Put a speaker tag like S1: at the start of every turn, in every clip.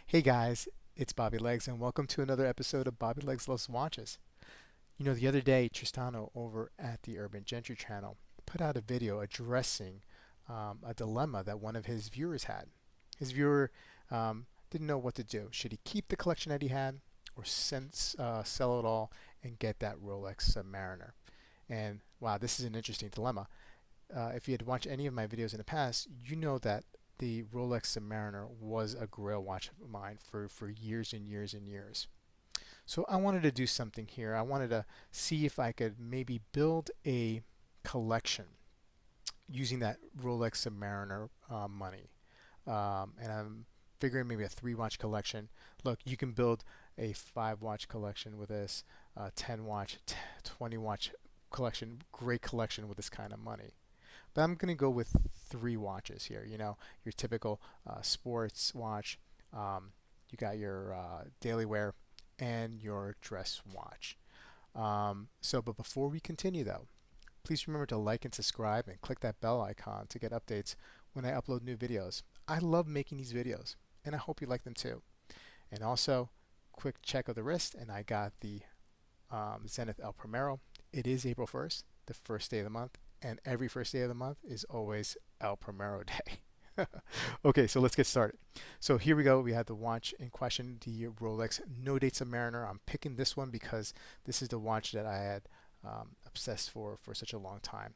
S1: Hey guys, it's Bobby Legs, and welcome to another episode of Bobby Legs Loves Watches. The other day, Tristano over at the Urban Gentry channel put out a video addressing a dilemma that one of his viewers had. His viewer didn't know what to do. Should he keep the collection that he had or sell it all and get that Rolex Submariner? And wow, this is an interesting dilemma. If you had watched any of my videos in the past, you know that the Rolex Submariner was a grail watch of mine for years and years and years. So I wanted to do something here. I wanted to see if I could maybe build a collection using that Rolex Submariner money. And I'm figuring maybe a 3 watch collection. Look, you can build a 5 watch collection with this, 10 watch, 20 watch collection, great collection with this kind of money. But I'm going to go with 3 watches here. Your typical sports watch. You got your daily wear and your dress watch. But before we continue though, please remember to like and subscribe and click that bell icon to get updates when I upload new videos. I love making these videos and I hope you like them too. And also, quick check of the wrist, and I got the Zenith El Primero. It is April 1st, the first day of the month, and every first day of the month is always El Primero Day. Okay, so let's get started. So here we go. We have the watch in question, the Rolex No Date Submariner. I'm picking this one because this is the watch that I had obsessed for such a long time.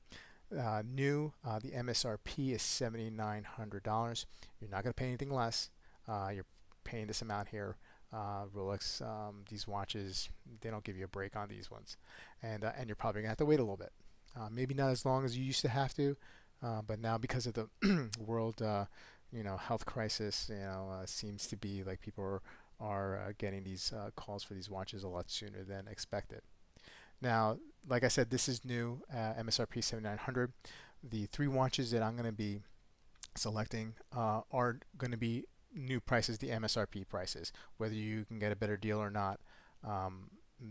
S1: The MSRP is $7,900. You're not going to pay anything less. You're paying this amount here. Rolex, these watches, they don't give you a break on these ones, and you're probably gonna have to wait a little bit. Maybe not as long as you used to have to, but now because of the world, health crisis, seems to be like people are getting these calls for these watches a lot sooner than expected. Now, like I said, this is new, MSRP 7,900. The 3 watches that I'm going to be selecting are going to be new prices, the MSRP prices. Whether you can get a better deal or not,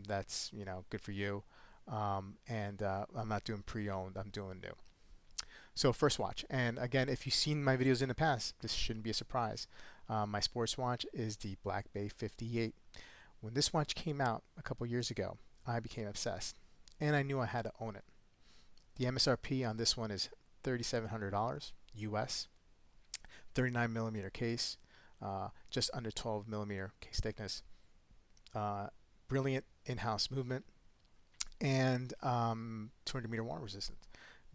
S1: that's good for you. And I'm not doing pre-owned, I'm doing new. So first watch, and again, if you've seen my videos in the past, this shouldn't be a surprise. My sports watch is the Black Bay 58. When this watch came out a couple years ago, I became obsessed, and I knew I had to own it. The MSRP on this one is $3,700 US, 39 millimeter case, just under 12 millimeter case thickness, brilliant in-house movement, and 200 meter water resistance.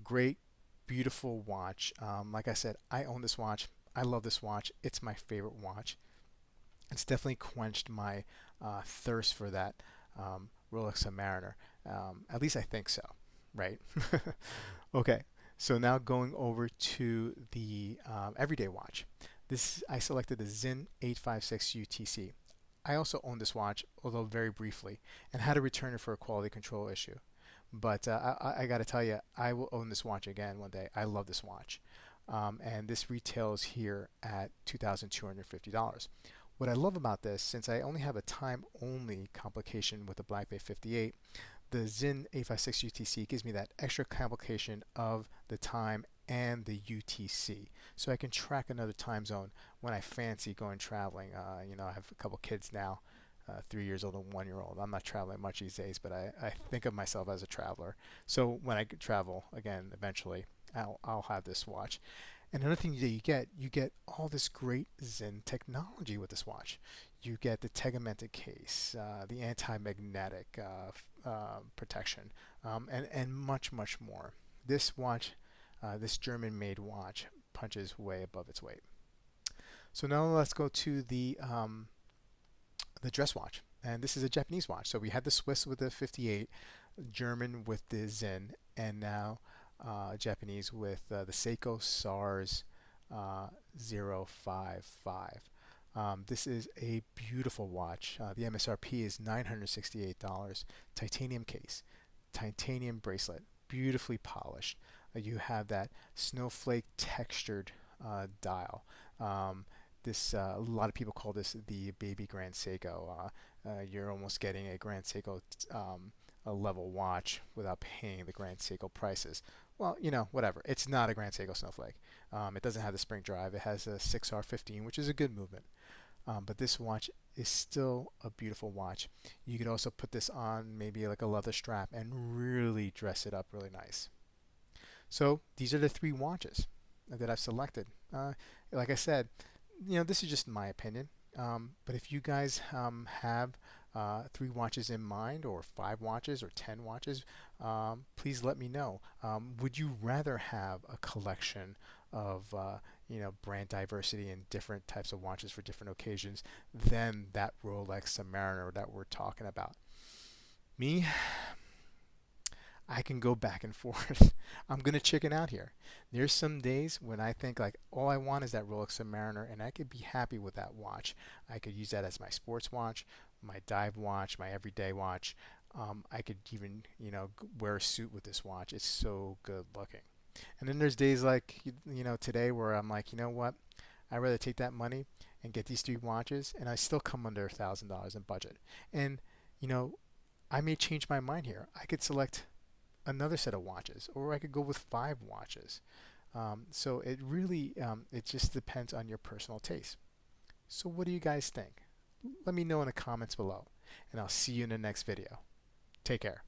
S1: Great, beautiful watch. Like I said, I own this watch. I love this watch. It's my favorite watch. It's definitely quenched my thirst for that Rolex Submariner. At least I think so, right? Okay, so now going over to the everyday watch. I selected the Zin 856 UTC. I also own this watch, although very briefly, and had to return it for a quality control issue. But I got to tell you, I will own this watch again one day. I love this watch. And this retails here at $2,250. What I love about this, since I only have a time-only complication with the Black Bay 58, the Zin 856 UTC gives me that extra complication of the time and the UTC, so I can track another time zone when I fancy going traveling. I have a couple kids now, 3 years old and 1 year old. I'm not traveling much these days, but I think of myself as a traveler. So when I travel again, eventually, I'll have this watch. And another thing that you get all this great Zen technology with this watch. You get the tegmented case, the anti-magnetic protection, and much, much more. This watch, this German-made watch, punches way above its weight. So now let's go to the dress watch, and this is a Japanese watch. So we had the Swiss with the 58, German with the Zen, and now Japanese with the Seiko SARS 055. This is a beautiful watch. The MSRP is $968. Titanium case, titanium bracelet, beautifully polished. You have that snowflake textured dial. A lot of people call this the baby Grand Seiko. You're almost getting a Grand Seiko a level watch without paying the Grand Seiko prices. Well, whatever. It's not a Grand Seiko Snowflake. It doesn't have the spring drive. It has a 6R15, which is a good movement. but this watch is still a beautiful watch. You could also put this on maybe like a leather strap and really dress it up really nice. So these are the three watches that I've selected. Like I said, this is just my opinion. But if you guys have three watches in mind, or five watches, or 10 watches, please let me know. Would you rather have a collection of brand diversity and different types of watches for different occasions than that Rolex Submariner that we're talking about? Me, I can go back and forth. I'm gonna chicken out here. There's some days when I think like all I want is that Rolex Submariner, and I could be happy with that watch. I could use that as my sports watch, my dive watch, my everyday watch. I could even wear a suit with this watch. It's so good looking. And then there's days like today where I'm like, you know what? I'd rather take that money and get these three watches, and I still come under $1,000 in budget. And you know, I may change my mind here. I could select another set of watches, or I could go with five watches. So it really it just depends on your personal taste. So what do you guys think? Let me know in the comments below, and I'll see you in the next video. Take care.